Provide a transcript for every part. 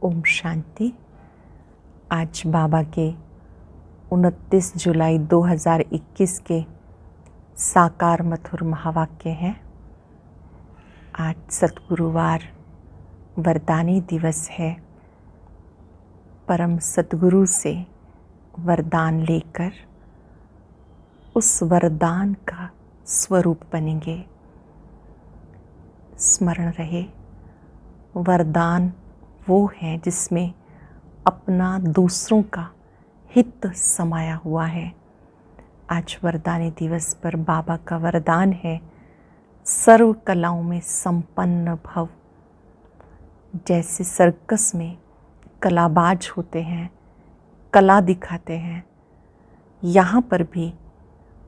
ओम शांति। आज बाबा के 29 जुलाई 2021 के साकार मधुर महावाक्य हैं। आज सतगुरुवार वरदानी दिवस है। परम सतगुरु से वरदान लेकर उस वरदान का स्वरूप बनेंगे। स्मरण रहे, वरदान वो है जिसमें अपना दूसरों का हित समाया हुआ है। आज वरदानी दिवस पर बाबा का वरदान है, सर्व कलाओं में संपन्न भव। जैसे सर्कस में कलाबाज होते हैं, कला दिखाते हैं, यहाँ पर भी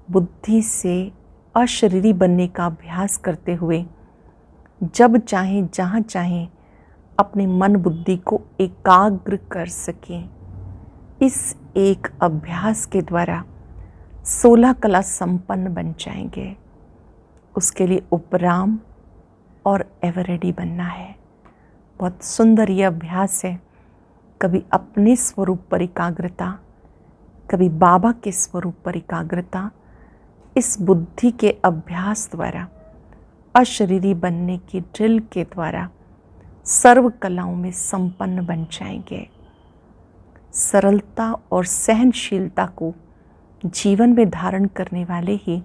बुद्धि से अशरीरी बनने का अभ्यास करते हुए जब चाहें जहाँ चाहें अपने मन बुद्धि को एकाग्र कर सकें। इस एक अभ्यास के द्वारा 16 कला संपन्न बन जाएंगे। उसके लिए उपराम और एवर रेडी बनना है। बहुत सुंदर ये अभ्यास है। कभी अपने स्वरूप पर एकाग्रता, कभी बाबा के स्वरूप पर एकाग्रता। इस बुद्धि के अभ्यास द्वारा, अशरीरी बनने की ड्रिल के द्वारा सर्व कलाओं में संपन्न बन जाएंगे। सरलता और सहनशीलता को जीवन में धारण करने वाले ही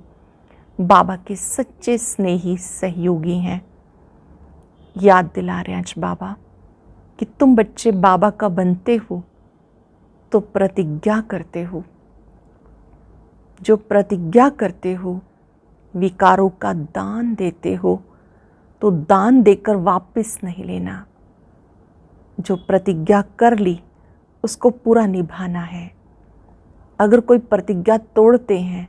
बाबा के सच्चे स्नेही सहयोगी हैं। याद दिला रहे आज बाबा कि तुम बच्चे बाबा का बनते हो तो प्रतिज्ञा करते हो। जो प्रतिज्ञा करते हो, विकारों का दान देते हो, तो दान देकर वापस नहीं लेना। जो प्रतिज्ञा कर ली उसको पूरा निभाना है। अगर कोई प्रतिज्ञा तोड़ते हैं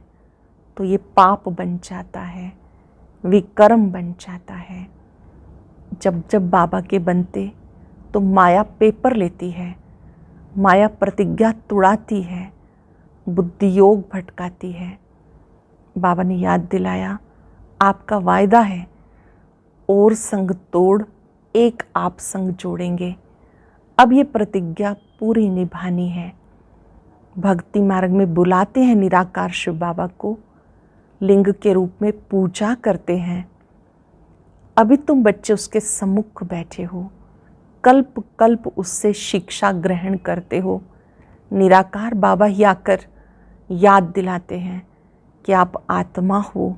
तो ये पाप बन जाता है, विकर्म बन जाता है। जब जब बाबा के बनते तो माया पेपर लेती है, माया प्रतिज्ञा तोड़ाती है, बुद्धि योग भटकाती है। बाबा ने याद दिलाया, आपका वायदा है, और संग तोड़ एक आप संग जोड़ेंगे। अब ये प्रतिज्ञा पूरी निभानी है। भक्ति मार्ग में बुलाते हैं निराकार शिव बाबा को, लिंग के रूप में पूजा करते हैं। अभी तुम बच्चे उसके सम्मुख बैठे हो, कल्प कल्प उससे शिक्षा ग्रहण करते हो। निराकार बाबा ही आकर याद दिलाते हैं कि आप आत्मा हो,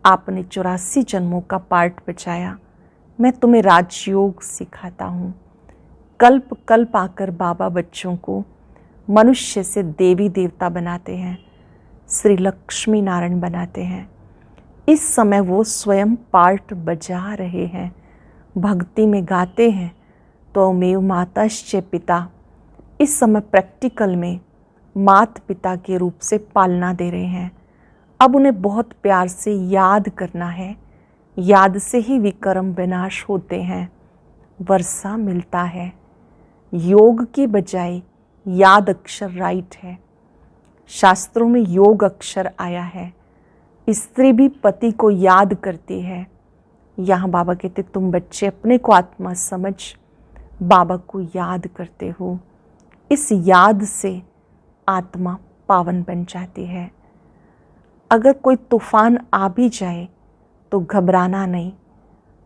आपने 84 जन्मों का पाठ बचाया, मैं तुम्हें राजयोग सिखाता हूँ। कल्प कल्प आकर बाबा बच्चों को मनुष्य से देवी देवता बनाते हैं, श्री लक्ष्मी नारायण बनाते हैं। इस समय वो स्वयं पाठ बजा रहे हैं, भक्ति में गाते हैं, त्वमेव माताश्च पिता। इस समय प्रैक्टिकल में माता पिता के रूप से पालना दे रहे हैं। अब उन्हें बहुत प्यार से याद करना है। याद से ही विकर्म विनाश होते हैं, वर्षा मिलता है। योग की बजाय याद अक्षर राइट है। शास्त्रों में योग अक्षर आया है। स्त्री भी पति को याद करती है। यहाँ बाबा कहते तुम बच्चे अपने को आत्मा समझ बाबा को याद करते हो। इस याद से आत्मा पावन बन जाती है। अगर कोई तूफान आ भी जाए तो घबराना नहीं।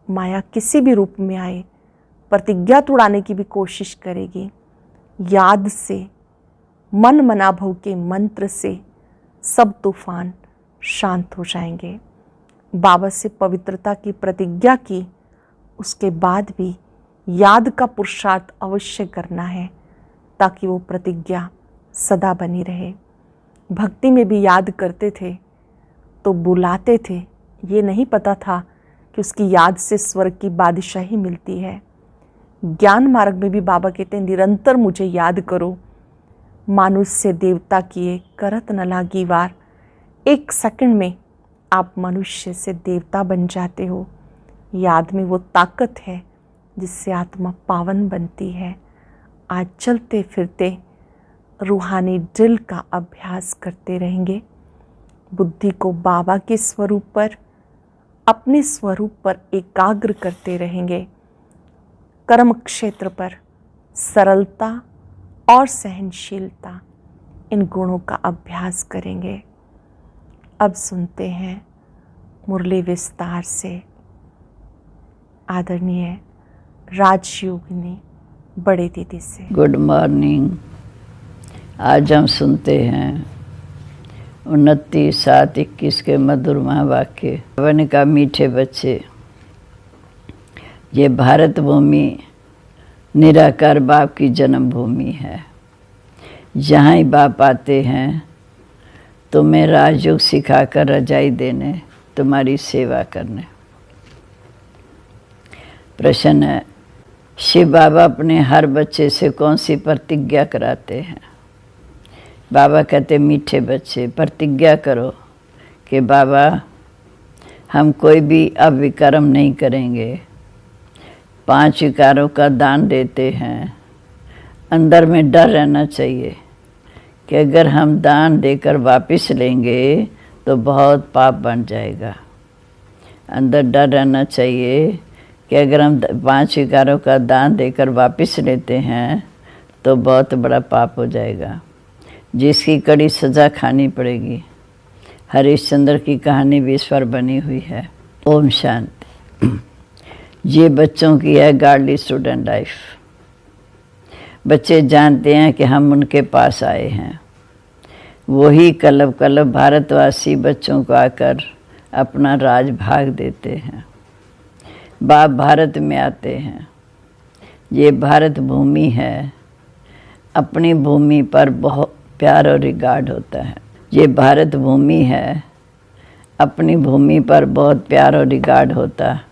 माया किसी भी रूप में आए, प्रतिज्ञा तोड़ाने की भी कोशिश करेगी। याद से, मन मनाभव के मंत्र से सब तूफान शांत हो जाएंगे। बाबा से पवित्रता की प्रतिज्ञा की, उसके बाद भी याद का पुरुषार्थ अवश्य करना है ताकि वो प्रतिज्ञा सदा बनी रहे। भक्ति में भी याद करते थे तो बुलाते थे, ये नहीं पता था कि उसकी याद से स्वर्ग की बादशाही मिलती है। ज्ञान मार्ग में भी बाबा कहते हैं निरंतर मुझे याद करो। मानुष से देवता किए करत न लागी वार। एक सेकंड में आप मनुष्य से देवता बन जाते हो। याद में वो ताकत है जिससे आत्मा पावन बनती है। आज चलते फिरते रूहानी ड्रिल का अभ्यास करते रहेंगे। बुद्धि को बाबा के स्वरूप पर, अपने स्वरूप पर एकाग्र करते रहेंगे। कर्म क्षेत्र पर सरलता और सहनशीलता, इन गुणों का अभ्यास करेंगे। अब सुनते हैं मुरली विस्तार से आदरणीय राजयोगिनी बड़े दीदी से। Good morning. आज हम सुनते हैं 29/7/21 के मधुर महावाक्य। वन का मीठे बच्चे, ये भारत भूमि निराकार बाप की जन्मभूमि है। जहाँ ही बाप आते हैं तुम्हें राजयोग सिखाकर रजाई देने, तुम्हारी सेवा करने। प्रश्न है, शिव बाबा अपने हर बच्चे से कौन सी प्रतिज्ञा कराते हैं? बाबा कहते मीठे बच्चे प्रतिज्ञा करो कि बाबा हम कोई भी अविकर्म नहीं करेंगे, 5 विकारों का दान देते हैं। अंदर में डर रहना चाहिए कि अगर हम दान देकर वापस लेंगे तो बहुत पाप बन जाएगा। अंदर डर रहना चाहिए कि अगर हम 5 विकारों का दान देकर वापस लेते हैं तो बहुत बड़ा पाप हो जाएगा, जिसकी कड़ी सज़ा खानी पड़ेगी। हरिश्चंद्र की कहानी भी इस पर बनी हुई है। ओम शांति। ये बच्चों की है गार्डली स्टूडेंट लाइफ। बच्चे जानते हैं कि हम उनके पास आए हैं। वही कलब कलब भारतवासी बच्चों को आकर अपना राज भाग देते हैं। बाप भारत में आते हैं। ये भारत भूमि है, अपनी भूमि पर बहुत प्यार और रिगार्ड होता है। ये भारत भूमि है, अपनी भूमि पर बहुत प्यार और रिगार्ड होता है।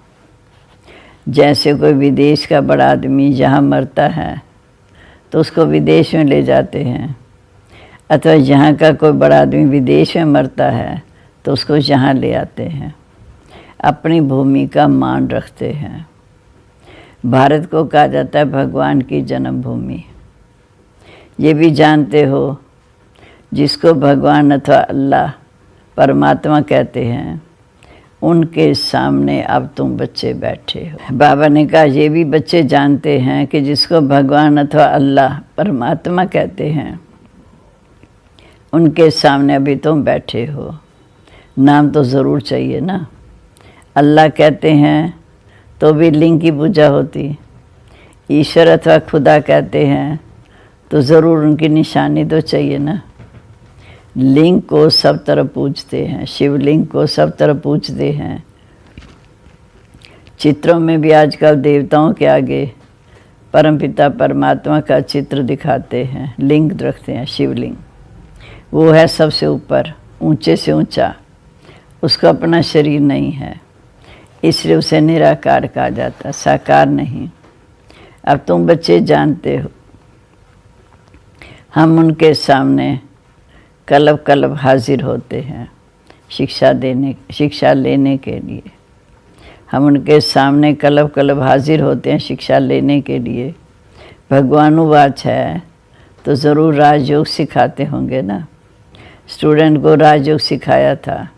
जैसे कोई विदेश का बड़ा आदमी जहाँ मरता है तो उसको विदेश में ले जाते हैं, अथवा यहाँ का कोई बड़ा आदमी विदेश में मरता है तो उसको यहाँ ले आते हैं। अपनी भूमि का मान रखते हैं। भारत को कहा जाता है भगवान की जन्मभूमि। ये भी जानते हो, जिसको भगवान अथवा अल्लाह परमात्मा कहते हैं, उनके सामने अब तुम बच्चे बैठे हो। बाबा ने कहा ये भी बच्चे जानते हैं कि जिसको भगवान अथवा अल्लाह परमात्मा कहते हैं, उनके सामने अभी तुम बैठे हो। नाम तो ज़रूर चाहिए ना। अल्लाह कहते हैं तो भी लिंग की पूजा होती। ईश्वर अथवा खुदा कहते हैं तो ज़रूर उनकी निशानी तो चाहिए ना। लिंग को सब तरफ पूजते हैं, शिवलिंग को सब तरफ पूजते हैं। चित्रों में भी आजकल देवताओं के आगे परमपिता परमात्मा का चित्र दिखाते हैं, लिंग रखते हैं, शिवलिंग। वो है सबसे ऊपर, ऊंचे से ऊंचा। उसका अपना शरीर नहीं है, इसलिए उसे निराकार कहा जाता, साकार नहीं। अब तुम बच्चे जानते हो, हम उनके सामने कलब कलब हाजिर होते हैं शिक्षा लेने के लिए। हम उनके सामने कलब कलब हाजिर होते हैं शिक्षा लेने के लिए। भगवानुवाच है तो ज़रूर राजयोग सिखाते होंगे ना। स्टूडेंट को राजयोग सिखाया था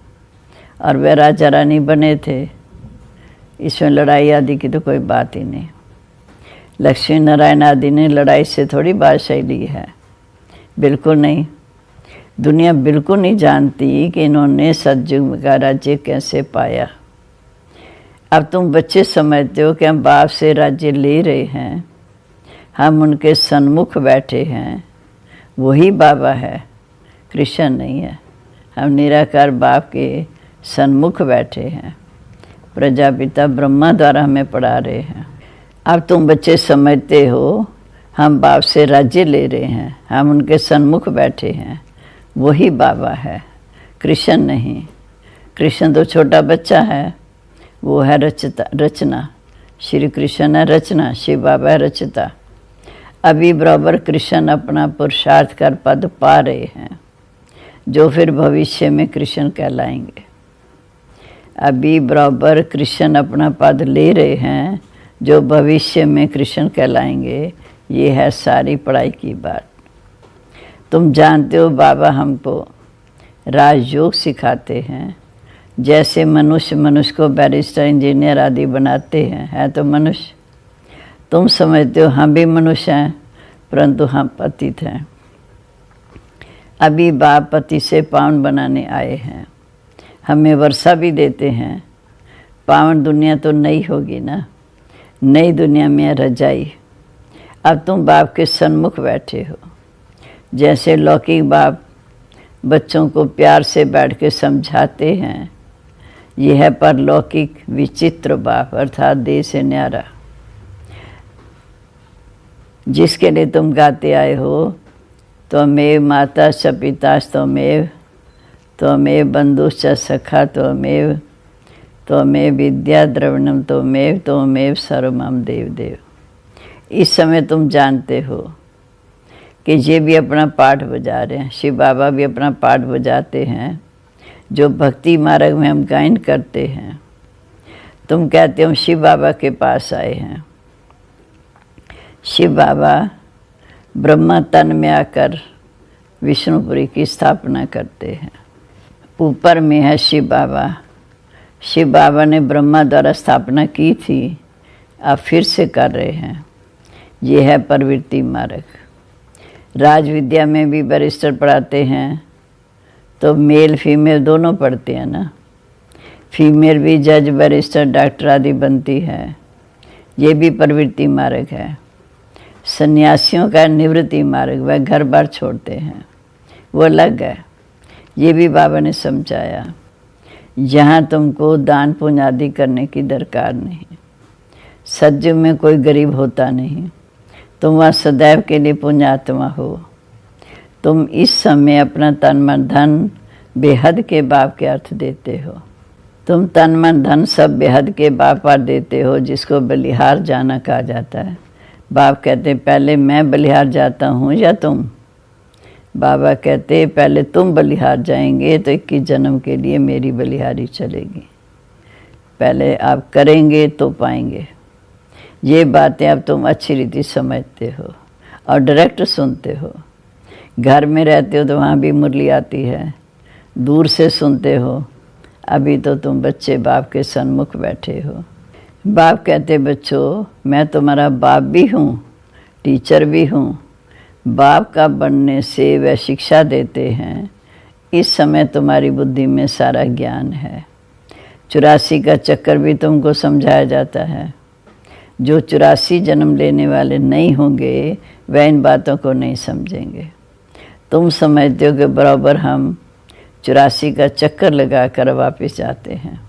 और वे राजा रानी बने थे। इसमें लड़ाई आदि की तो कोई बात ही नहीं। लक्ष्मी नारायण आदि ने लड़ाई से थोड़ी बादशाही ली है, बिल्कुल नहीं। दुनिया बिल्कुल नहीं जानती कि इन्होंने सतयुग का राज्य कैसे पाया। अब तुम बच्चे समझते हो कि हम बाप से राज्य ले रहे हैं, हम उनके सन्मुख बैठे हैं। वही बाबा है, कृष्ण नहीं है। हम निराकार बाप के सन्मुख बैठे हैं। प्रजापिता ब्रह्मा द्वारा हमें पढ़ा रहे हैं। अब तुम बच्चे समझते हो हम बाप से राज्य ले रहे हैं, हम उनके सन्मुख बैठे हैं। वही बाबा है, कृष्ण नहीं। कृष्ण तो छोटा बच्चा है, वो है रचना। श्री कृष्ण है रचना, शिव बाबा है रचता। अभी बराबर कृष्ण अपना पुरुषार्थ कर पद पा रहे हैं, जो फिर भविष्य में कृष्ण कहलाएंगे। अभी बराबर कृष्ण अपना पद ले रहे हैं, जो भविष्य में कृष्ण कहलाएंगे। ये है सारी पढ़ाई की बात। तुम जानते हो बाबा हमको राजयोग सिखाते हैं। जैसे मनुष्य को बैरिस्टर इंजीनियर आदि बनाते हैं, है तो मनुष्य। तुम समझते हो हम भी मनुष्य हैं, परंतु हम पतित हैं। अभी बाप पति से पावन बनाने आए हैं, हमें वर्षा भी देते हैं। पावन दुनिया तो नई होगी ना, नई दुनिया में रजाई। अब तुम बाप के सन्मुख बैठे हो। जैसे लौकिक बाप बच्चों को प्यार से बैठ के समझाते हैं, यह है परलौकिक विचित्र बाप, अर्थात देह से न्यारा, जिसके लिए तुम गाते आए हो, त्वमेव माता च पिता त्वमेव, त्वमेव बंधुश्च सखा त्वमेव, त्वमेव विद्या द्रविणम त्वमेव, त्वमेव सर्वमम देव देव। इस समय तुम जानते हो कि ये भी अपना पाठ बजा रहे हैं, शिव बाबा भी अपना पाठ बजाते हैं, जो भक्ति मार्ग में हम गायन करते हैं। तुम कहते हो शिव बाबा के पास आए हैं। शिव बाबा ब्रह्मा तन में आकर विष्णुपुरी की स्थापना करते हैं। ऊपर में है शिव बाबा। शिव बाबा ने ब्रह्मा द्वारा स्थापना की थी, आप फिर से कर रहे हैं। ये है प्रवृत्ति मार्ग। राज विद्या में भी बैरिस्टर पढ़ाते हैं, तो मेल फीमेल दोनों पढ़ते हैं ना। फीमेल भी जज बैरिस्टर डॉक्टर आदि बनती है, ये भी प्रवृत्ति मार्ग है। सन्यासियों का निवृत्ति मार्ग, वह घर बार छोड़ते हैं, वो अलग है। ये भी बाबा ने समझाया। यहाँ तुमको दान पुण्य आदि करने की दरकार नहीं। सत्युग में कोई गरीब होता नहीं, तुम वहाँ सदैव के लिए पुण्यात्मा हो। तुम इस समय अपना तन मन धन बेहद के बाप के अर्थ देते हो। तुम तन मन धन सब बेहद के बाप पर देते हो, जिसको बलिहार जाना कहा जाता है। बाप कहते पहले मैं बलिहार जाता हूँ या तुम? बाबा कहते पहले तुम बलिहार जाएंगे तो 21 जन्म के लिए मेरी बलिहारी चलेगी। पहले आप करेंगे तो पाएंगे। ये बातें अब तुम अच्छी रीति समझते हो और डायरेक्ट सुनते हो। घर में रहते हो तो वहाँ भी मुरली आती है, दूर से सुनते हो। अभी तो तुम बच्चे बाप के सन्मुख बैठे हो। बाप कहते बच्चों मैं तुम्हारा बाप भी हूँ, टीचर भी हूँ। बाप का बनने से वह शिक्षा देते हैं। इस समय तुम्हारी बुद्धि में सारा ज्ञान है। 84 का चक्कर भी तुमको समझाया जाता है। जो 84 जन्म लेने वाले नहीं होंगे वह इन बातों को नहीं समझेंगे। तुम समझते हो कि बराबर हम 84 का चक्कर लगाकर वापस जाते हैं।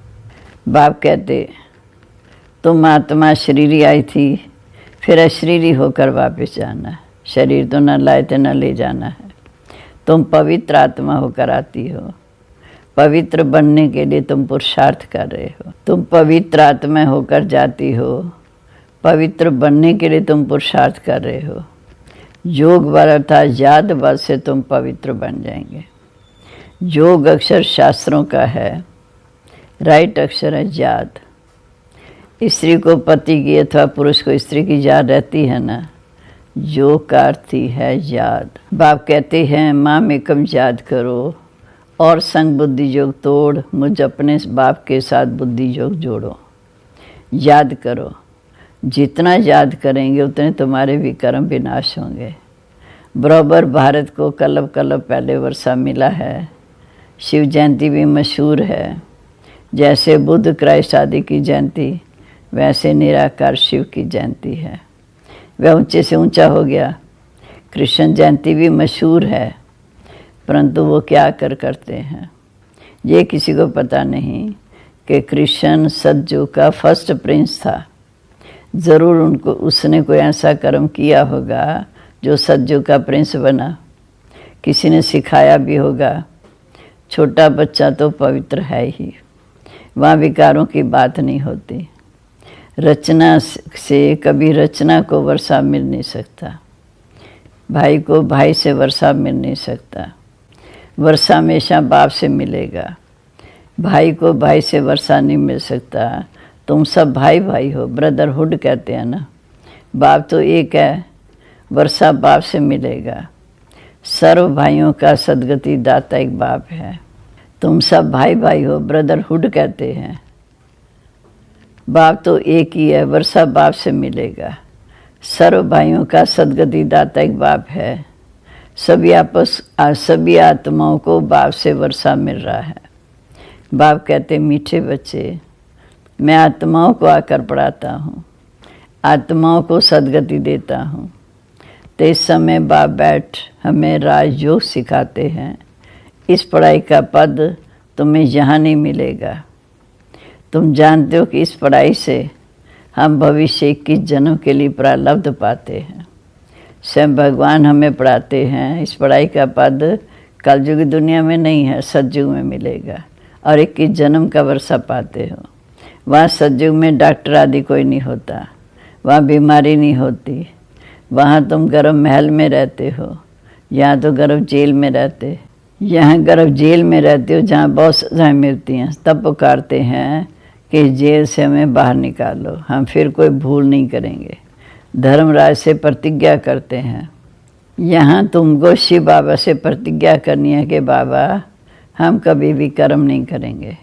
बाप कहते तुम आत्मा शरीरी आई थी, फिर अशरीरी होकर वापस जाना है। शरीर तो न लाए थे न ले जाना है। तुम पवित्र आत्मा होकर आती हो। पवित्र बनने के लिए तुम पुरुषार्थ कर रहे हो। तुम पवित्र आत्मा होकर जाती हो, पवित्र बनने के लिए तुम पुरुषार्थ कर रहे हो। योग बल अर्थात याद बल से तुम पवित्र बन जाएंगे। योग अक्षर शास्त्रों का है, राइट अक्षर है याद। स्त्री को पति की अथवा पुरुष को स्त्री की याद रहती है ना, योग का अर्थ ही है याद। बाप कहते हैं माँ में कम याद करो और संग बुद्धि योग तोड़, मुझ अपने बाप के साथ बुद्धि योग जोड़ो। याद करो, जितना याद करेंगे उतने तुम्हारे विकर्म विनाश होंगे। बराबर भारत को कलब कलब पहले वर्षा मिला है। शिव जयंती भी मशहूर है। जैसे बुद्ध क्राइस्ट आदि की जयंती, वैसे निराकार शिव की जयंती है। वह ऊंचे से ऊंचा हो गया। कृष्ण जयंती भी मशहूर है, परंतु वो क्या करते हैं ये किसी को पता नहीं कि कृष्ण सतयुग का फर्स्ट प्रिंस था। ज़रूर उनको उसने कोई ऐसा कर्म किया होगा जो सतयुग का प्रिंस बना। किसी ने सिखाया भी होगा। छोटा बच्चा तो पवित्र है ही, वहाँ विकारों की बात नहीं होती। रचना से कभी रचना को वर्षा मिल नहीं सकता, भाई को भाई से वर्षा मिल नहीं सकता। वर्षा हमेशा बाप से मिलेगा, भाई को भाई से वर्षा नहीं मिल सकता। तुम सब भाई भाई हो, ब्रदरहुड कहते हैं ना। बाप तो एक है, वर्षा बाप से मिलेगा। सर्व भाइयों का सदगति दाता एक बाप है। तुम सब भाई भाई हो, ब्रदरहुड कहते हैं। बाप तो एक ही है, वर्षा बाप से मिलेगा। सर्व भाइयों का सदगति दाता एक बाप है। सभी आत्माओं को बाप से वर्षा मिल रहा है। बाप कहते मीठे बच्चे, मैं आत्माओं को आकर पढ़ाता हूँ, आत्माओं को सदगति देता हूँ। तो इस समय बाप बैठ हमें राजयोग सिखाते हैं। इस पढ़ाई का पद तुम्हें यहाँ नहीं मिलेगा। तुम जानते हो कि इस पढ़ाई से हम भविष्य 21 जन्म के लिए प्रारब्ध पाते हैं। स्वयं भगवान हमें पढ़ाते हैं। इस पढ़ाई का पद कलयुग दुनिया में नहीं है, सतयुग में मिलेगा और 21 जन्म का वर्षा पाते हो। वहाँ सतयुग में डॉक्टर आदि कोई नहीं होता, वहाँ बीमारी नहीं होती, वहाँ तुम गर्म महल में रहते हो, यहाँ तो गर्म जेल में रहते। यहाँ गर्म जेल में रहते हो जहाँ बहुत सजाएं मिलती हैं। तब पुकारते हैं कि जेल से हमें बाहर निकालो, हम फिर कोई भूल नहीं करेंगे। धर्मराज से प्रतिज्ञा करते हैं। यहाँ तुमको शिव बाबा से प्रतिज्ञा करनी है कि बाबा हम कभी भी कर्म नहीं करेंगे।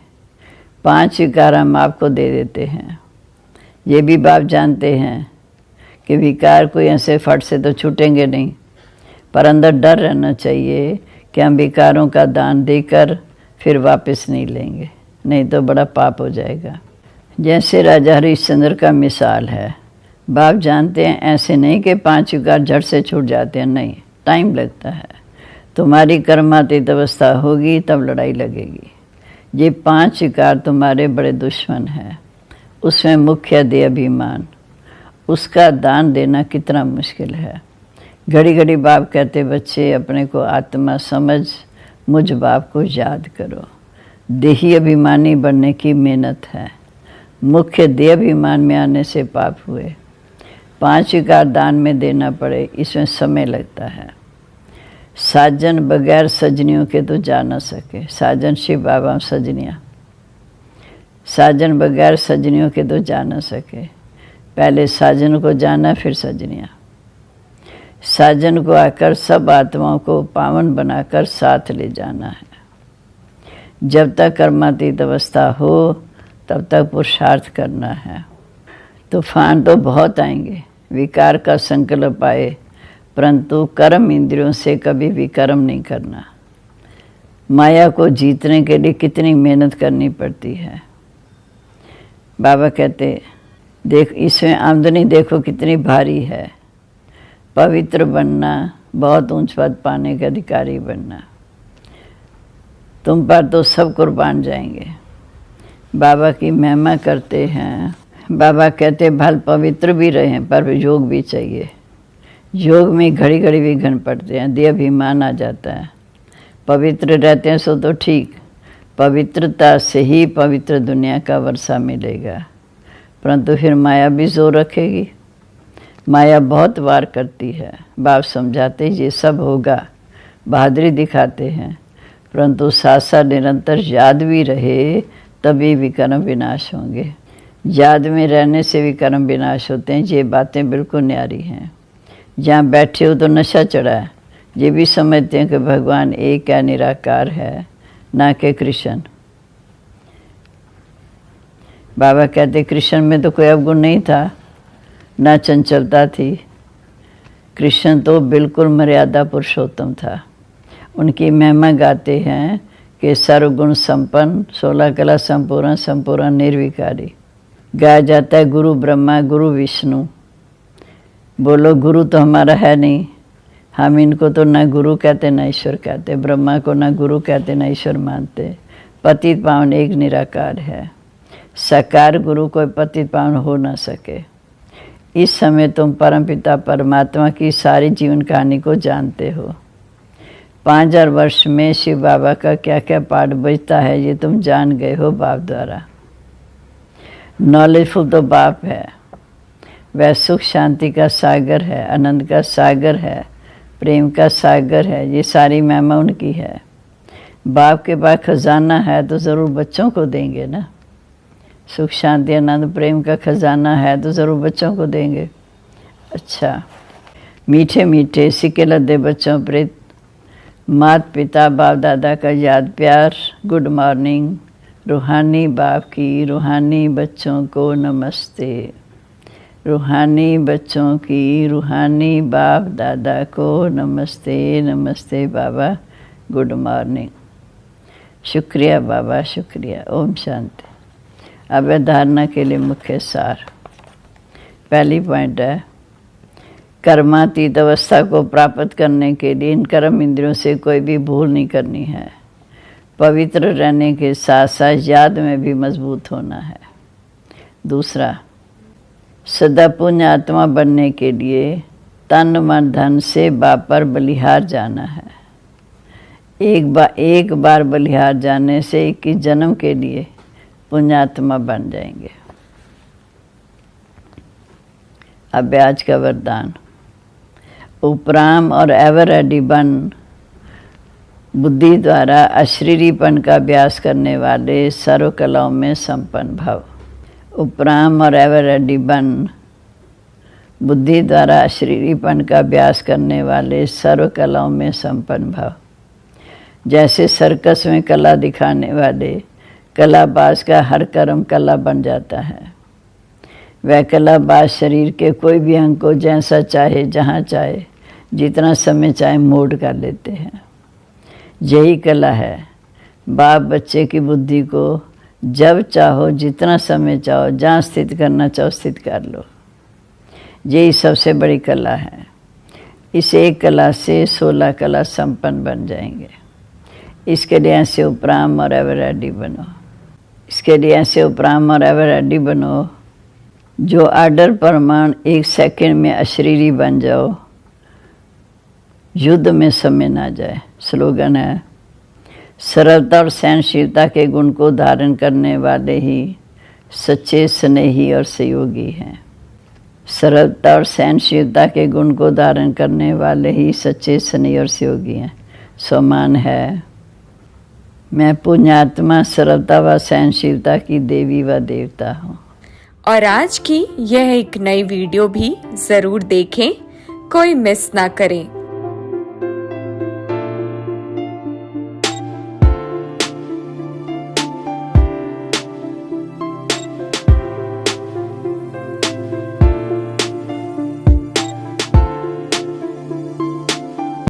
5 विकार हम आपको दे देते हैं। ये भी बाप जानते हैं कि विकार कोई ऐसे फट से तो छूटेंगे नहीं, पर अंदर डर रहना चाहिए कि हम विकारों का दान देकर फिर वापस नहीं लेंगे, नहीं तो बड़ा पाप हो जाएगा। जैसे राजा हरिश्चंद्र का मिसाल है। बाप जानते हैं ऐसे नहीं कि 5 विकार झट से छूट जाते हैं, नहीं, टाइम लगता है। तुम्हारी कर्मातीत अवस्था होगी तब लड़ाई लगेगी। ये 5 विकार तुम्हारे बड़े दुश्मन हैं। उसमें मुख्य देह अभिमान, उसका दान देना कितना मुश्किल है। घड़ी घड़ी बाप कहते बच्चे अपने को आत्मा समझ, मुझ बाप को याद करो। देही अभिमानी बनने की मेहनत है। मुख्य देह अभिमान में आने से पाप हुए। 5 विकार दान में देना पड़े, इसमें समय लगता है। साजन बगैर सजनियों के तो जा न सके। साजन शिव बाबा सजनियाँ, साजन बगैर सजनियों के तो जा न सके। पहले साजन को जाना फिर सजनियाँ। साजन को आकर सब आत्माओं को पावन बनाकर साथ ले जाना है। जब तक कर्मातीत अवस्था हो तब तक पुरुषार्थ करना है। तूफान तो बहुत आएंगे, विकार का संकल्प आए, परंतु कर्म इंद्रियों से कभी भी कर्म नहीं करना। माया को जीतने के लिए कितनी मेहनत करनी पड़ती है। बाबा कहते देख इसमें आमदनी देखो कितनी भारी है। पवित्र बनना, बहुत ऊंच पद पाने के अधिकारी बनना, तुम पर तो सब कुर्बान जाएंगे। बाबा की महिमा करते हैं। बाबा कहते भल पवित्र भी रहें पर योग भी चाहिए। योग में घड़ी घड़ी विघ्न पड़ते हैं, देह अभिमान आ जाता है। पवित्र रहते हैं सो तो ठीक, पवित्रता से ही पवित्र दुनिया का वर्षा मिलेगा, परंतु फिर माया भी जोर रखेगी। माया बहुत वार करती है। बाप समझाते ये सब होगा, बहादुरी दिखाते हैं, परंतु साथ साथ निरंतर याद भी रहे तभी विकर्म विनाश होंगे। याद में रहने से विकर्म विनाश होते हैं। ये बातें बिल्कुल न्यारी हैं। जहाँ बैठे हो तो नशा चढ़ा है, ये भी समझते हैं कि भगवान एक है, निराकार है, ना कि कृष्ण। बाबा कहते कृष्ण में तो कोई अवगुण नहीं था, ना चंचलता थी। कृष्ण तो बिल्कुल मर्यादा पुरुषोत्तम था। उनकी महिमा गाते हैं कि सर्वगुण संपन्न, 16 कला संपूर्ण, संपूर्ण निर्विकारी। गाया जाता है गुरु ब्रह्मा गुरु विष्णु। बोलो गुरु तो हमारा है नहीं, हम इनको तो ना गुरु कहते ना ईश्वर कहते। ब्रह्मा को ना गुरु कहते ना ईश्वर मानते। पतित पावन एक निराकार है। साकार गुरु कोई पतित पावन हो ना सके। इस समय तुम परमपिता परमात्मा की सारी जीवन कहानी को जानते हो। 5000 वर्ष में शिव बाबा का क्या क्या पाठ बजता है ये तुम जान गए हो बाप द्वारा। नॉलेजफुल तो बाप है। वह सुख शांति का सागर है, आनंद का सागर है, प्रेम का सागर है। ये सारी महिमा उनकी है। बाप के पास खजाना है तो ज़रूर बच्चों को देंगे ना। सुख शांति आनंद प्रेम का खजाना है तो ज़रूर बच्चों को देंगे। अच्छा, मीठे मीठे सिक्के लद्दे बच्चों प्रेत माता पिता बाप दादा का याद प्यार। Good morning. रूहानी बाप की रूहानी बच्चों को नमस्ते। रूहानी बच्चों की रूहानी बाप दादा को नमस्ते नमस्ते बाबा, गुड मॉर्निंग। शुक्रिया बाबा, शुक्रिया। ओम शांति। अब धारणा के लिए मुख्य सार। पहली पॉइंट है, कर्मातीत अवस्था को प्राप्त करने के लिए इन कर्म इंद्रियों से कोई भी भूल नहीं करनी है। पवित्र रहने के साथ साथ याद में भी मजबूत होना है। दूसरा, सदा पुण्य आत्मा बनने के लिए तन मन धन से बाप पर बलिहार जाना है। एक बार बलिहार जाने से 21 जन्म के लिए पुण्यात्मा बन जाएंगे। अब आज का वरदान। उपराम और एवर रेडी बन बुद्धि द्वारा अशरीरीपन का अभ्यास करने वाले सर्व कलाओं में संपन्न भव। उपराम और एवर रेडी बन बुद्धि द्वारा अशरीरीपन का अभ्यास करने वाले सर्व कलाओं में संपन्न भव। जैसे सर्कस में कला दिखाने वाले कलाबाज का हर कर्म कला बन जाता है, वह कलाबाज शरीर के कोई भी अंग को जैसा चाहे, जहाँ चाहे, जितना समय चाहे मोड़ कर लेते हैं। यही कला है। बाप बच्चे की बुद्धि को जब चाहो, जितना समय चाहो, जहाँ स्थित करना चाहो स्थित कर लो। यही सबसे बड़ी कला है। इस एक कला से 16 कला संपन्न बन जाएंगे। इसके लिए ऐसे उपराम और एवर रेडी बनो। इसके लिए ऐसे उपराम और एवर रेडी बनो जो आर्डर प्रमाण 1 सेकंड में अशरीरी बन जाओ, युद्ध में समय ना जाए। स्लोगन है, सरलता और सहनशीलता के गुण को धारण करने वाले ही सच्चे स्नेही और सहयोगी हैं। सरलता और सहनशीलता के गुण को धारण करने वाले ही सच्चे स्नेही और सहयोगी हैं। सम्मान है, मैं पुण्यात्मा सरलता व सहनशीलता की देवी व देवता हूँ। और आज की यह एक नई वीडियो भी जरूर देखें, कोई मिस ना करें।